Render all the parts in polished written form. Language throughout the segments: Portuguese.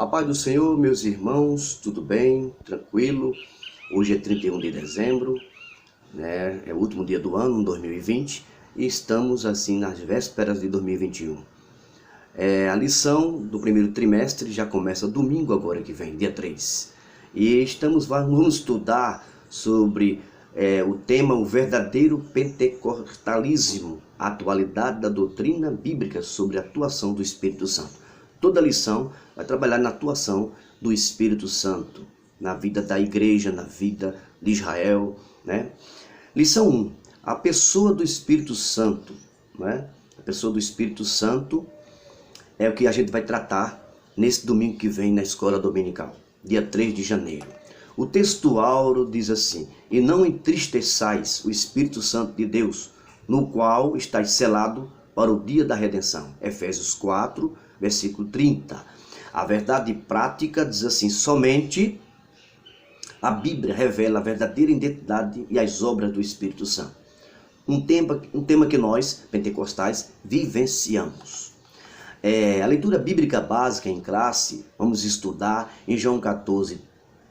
A paz do Senhor, meus irmãos, tudo bem? Tranquilo? Hoje é 31 de dezembro, né? É o último dia do ano, 2020, e estamos assim nas vésperas de 2021. A lição do primeiro trimestre já começa domingo agora que vem, dia 3. E vamos estudar sobre o tema o verdadeiro pentecostalismo, a atualidade da doutrina bíblica sobre a atuação do Espírito Santo. Toda lição vai trabalhar na atuação do Espírito Santo, na vida da igreja, na vida de Israel, né? Lição 1. A pessoa do Espírito Santo, né? A pessoa do Espírito Santo é o que a gente vai tratar nesse domingo que vem na escola dominical, dia 3 de janeiro. O texto áureo diz assim: e não entristeçais o Espírito Santo de Deus, no qual estáis selado para o dia da redenção. Efésios 4, versículo 30. A verdade prática diz assim: somente a Bíblia revela a verdadeira identidade e as obras do Espírito Santo. Um tema que nós, pentecostais, vivenciamos. A leitura bíblica básica em classe, vamos estudar em João 14,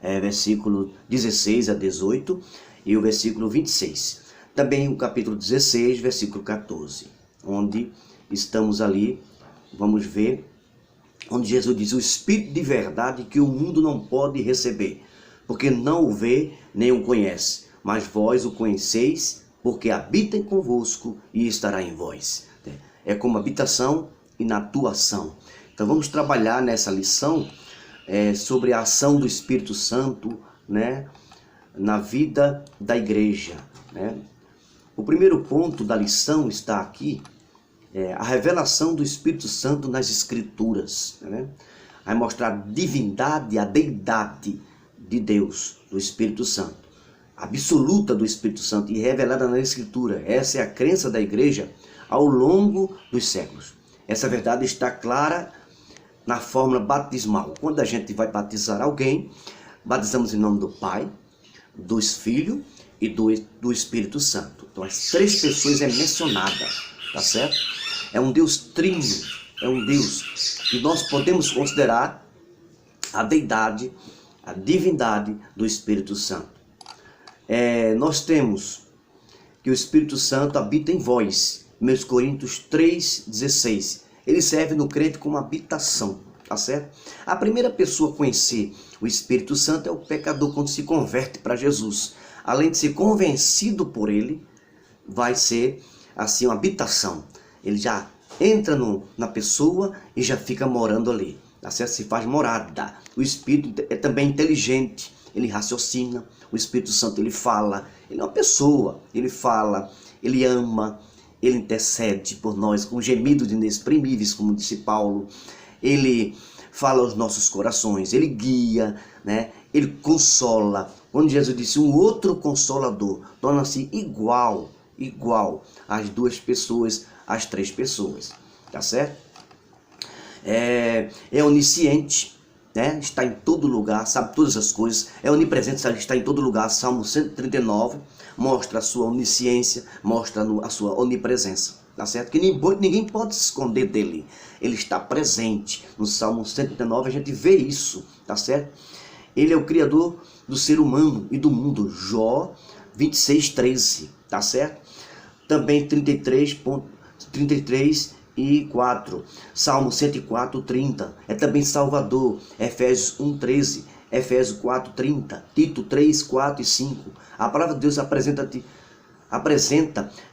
versículo 16 a 18 e o versículo 26. Também o capítulo 16, versículo 14, onde estamos ali, vamos ver, onde Jesus diz: o Espírito de verdade que o mundo não pode receber, porque não o vê nem o conhece, mas vós o conheceis, porque habita convosco e estará em vós. É como habitação e na atuação. Então vamos trabalhar nessa lição sobre a ação do Espírito Santo, né, na vida da igreja, né? O primeiro ponto da lição está aqui, a revelação do Espírito Santo nas Escrituras, né? Vai mostrar a divindade, a deidade de Deus, do Espírito Santo, absoluta do Espírito Santo e revelada na Escritura. Essa é a crença da igreja ao longo dos séculos. Essa verdade está clara na fórmula batismal. Quando a gente vai batizar alguém, batizamos em nome do Pai, do Filho e do Espírito Santo. Então as três pessoas é mencionada, tá certo? É um Deus trino, é um Deus que nós podemos considerar a deidade, a divindade do Espírito Santo. Nós temos que o Espírito Santo habita em vós, 1 Coríntios 3,16. Ele serve no crente como habitação, tá certo? A primeira pessoa a conhecer o Espírito Santo é o pecador quando se converte para Jesus. Além de ser convencido por ele, vai ser assim uma habitação. Ele já entra na pessoa e já fica morando ali, tá certo? Se faz morada. O Espírito é também inteligente, ele raciocina. O Espírito Santo, ele fala, ele é uma pessoa, ele fala, ele ama, ele intercede por nós com gemidos inexprimíveis, como disse Paulo. Ele fala aos nossos corações, ele guia, né? Ele consola. Quando Jesus disse um outro consolador, torna-se igual às duas pessoas, às três pessoas, tá certo? É onisciente, né? Está em todo lugar, sabe todas as coisas, é onipresente, está em todo lugar. Salmo 139 mostra a sua onisciência, mostra a sua onipresença, tá certo? Que ninguém pode se esconder dele, ele está presente. No Salmo 139 a gente vê isso, tá certo? Ele é o Criador do ser humano e do mundo, Jó 26:13, tá certo? Também 33 e 4, Salmo 104:30, é também Salvador, Efésios 1:13, Efésios 4:30, Tito 3, 4 e 5. A palavra de Deus apresenta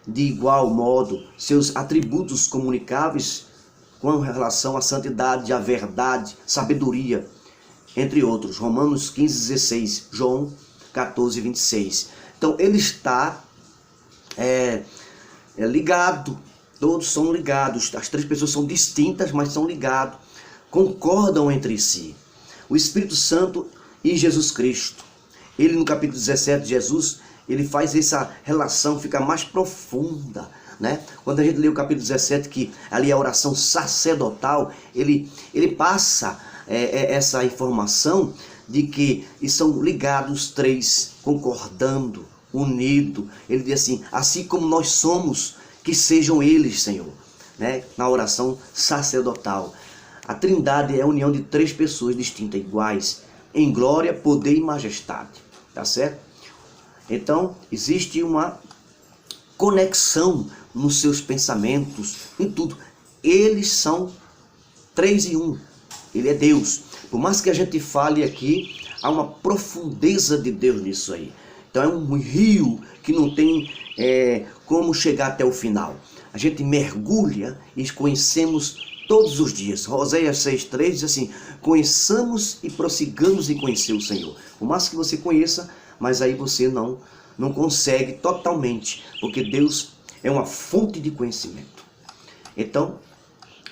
de igual modo seus atributos comunicáveis com relação à santidade, à verdade, sabedoria, entre outros. Romanos 15:16, João 14:26. Então ele está ligado. Todos são ligados, as três pessoas são distintas, mas são ligados, concordam entre si. O Espírito Santo e Jesus Cristo. Ele no capítulo 17, Jesus, ele faz essa relação ficar mais profunda, né? Quando a gente lê o capítulo 17, que ali é a oração sacerdotal, ele passa essa informação de que são ligados três, concordando, unidos. Ele diz assim como nós somos, que sejam eles, Senhor, né? Na oração sacerdotal. A Trindade é a união de três pessoas distintas, iguais, em glória, poder e majestade. Tá certo? Então, existe uma conexão nos seus pensamentos, em tudo. Eles são 3 em 1. Ele é Deus. Por mais que a gente fale aqui, há uma profundeza de Deus nisso aí. Então é um rio que não tem como chegar até o final. A gente mergulha e conhecemos todos os dias. Oséias 6,3 diz assim: conheçamos e prossigamos em conhecer o Senhor. Por mais que você conheça, mas aí você não consegue totalmente, porque Deus é uma fonte de conhecimento. Então,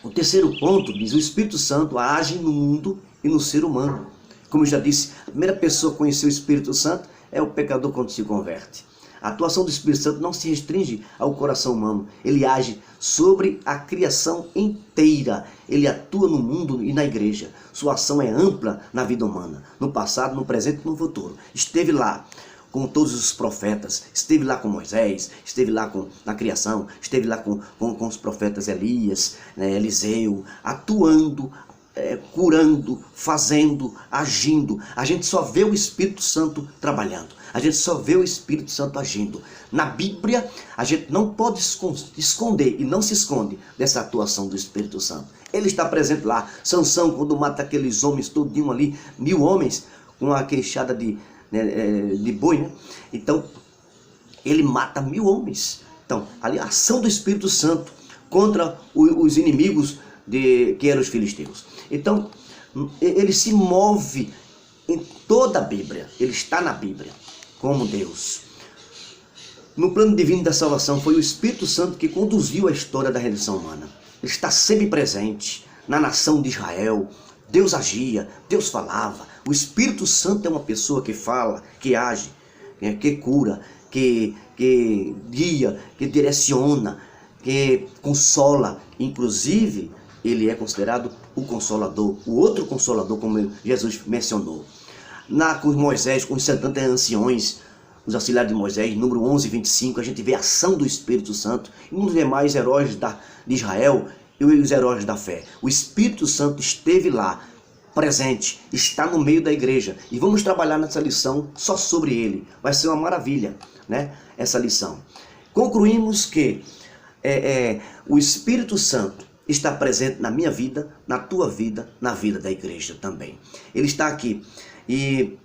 o terceiro ponto diz: o Espírito Santo age no mundo e no ser humano. Como eu já disse, a primeira pessoa a conhecer o Espírito Santo é o pecador quando se converte. A atuação do Espírito Santo não se restringe ao coração humano. Ele age sobre a criação inteira. Ele atua no mundo e na igreja. Sua ação é ampla na vida humana, no passado, no presente e no futuro. Esteve lá com todos os profetas, esteve lá com Moisés, esteve lá na criação, esteve lá com os profetas Elias, Eliseu, atuando, curando, fazendo, agindo. A gente só vê o Espírito Santo trabalhando. A gente só vê o Espírito Santo agindo. Na Bíblia, a gente não pode esconder e não se esconde dessa atuação do Espírito Santo. Ele está presente lá. Sansão, quando mata aqueles homens todinho ali, 1000 homens, com a queixada de boi, né? Então, ele mata 1000 homens. Então, ali a ação do Espírito Santo contra os inimigos que eram os filisteus. Então, ele se move em toda a Bíblia. Ele está na Bíblia como Deus. No plano divino da salvação, foi o Espírito Santo que conduziu a história da redenção humana. Ele está sempre presente na nação de Israel. Deus agia, Deus falava. O Espírito Santo é uma pessoa que fala, que age, que cura, que guia, que direciona, que consola. Inclusive, ele é considerado o Consolador, o outro Consolador, como Jesus mencionou. Com Moisés, com os 70 anciões, os auxiliares de Moisés, número 11 e 25, a gente vê a ação do Espírito Santo. E um dos demais heróis de Israel e os heróis da fé. O Espírito Santo esteve lá, presente, está no meio da igreja. E vamos trabalhar nessa lição só sobre ele. Vai ser uma maravilha, né? Essa lição. Concluímos que o Espírito Santo está presente na minha vida, na tua vida, na vida da igreja também. Ele está aqui. E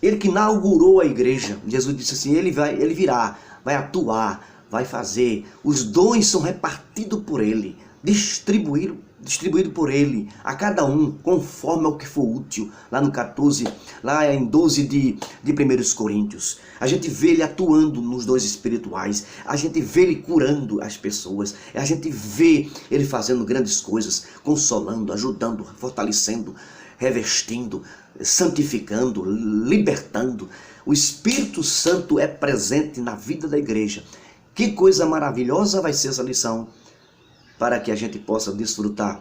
ele que inaugurou a igreja, Jesus disse assim, ele virá, vai atuar, vai fazer. Os dons são repartidos por ele, distribuído por ele, a cada um, conforme ao que for útil. Lá no 14, lá em 12 de 1 Coríntios, a gente vê ele atuando nos dons espirituais, a gente vê ele curando as pessoas, a gente vê ele fazendo grandes coisas, consolando, ajudando, fortalecendo, revestindo, santificando, libertando. O Espírito Santo é presente na vida da igreja. Que coisa maravilhosa vai ser essa lição, para que a gente possa desfrutar.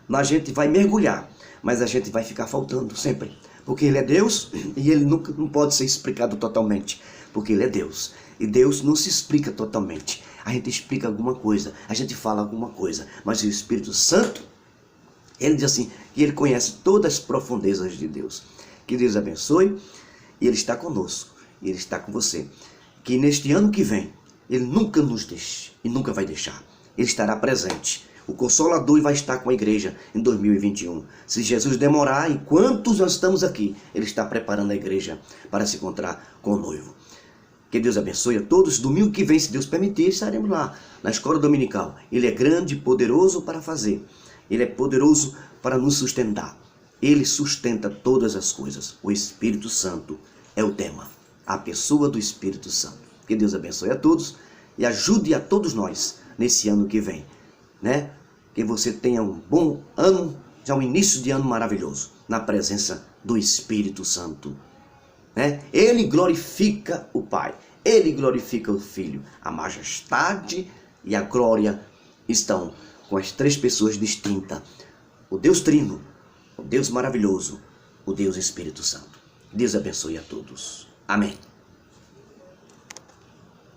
A gente vai mergulhar, mas a gente vai ficar faltando sempre, porque ele é Deus e ele nunca não pode ser explicado totalmente, porque ele é Deus, e Deus não se explica totalmente. A gente explica alguma coisa, a gente fala alguma coisa, mas o Espírito Santo, ele diz assim, que ele conhece todas as profundezas de Deus. Que Deus abençoe, e ele está conosco, e ele está com você. Que neste ano que vem, ele nunca nos deixe, e nunca vai deixar. Ele estará presente. O Consolador vai estar com a igreja em 2021. Se Jesus demorar, enquanto nós estamos aqui, ele está preparando a igreja para se encontrar com o noivo. Que Deus abençoe a todos. Domingo que vem, se Deus permitir, estaremos lá na escola dominical. Ele é grande e poderoso para fazer. Ele é poderoso para nos sustentar. Ele sustenta todas as coisas. O Espírito Santo é o tema. A pessoa do Espírito Santo. Que Deus abençoe a todos e ajude a todos nós nesse ano que vem, né? Que você tenha um bom ano, já um início de ano maravilhoso, na presença do Espírito Santo, né? Ele glorifica o Pai, ele glorifica o Filho. A majestade e a glória estão com as três pessoas distintas. O Deus Trino, o Deus maravilhoso, o Deus Espírito Santo. Deus abençoe a todos. Amém.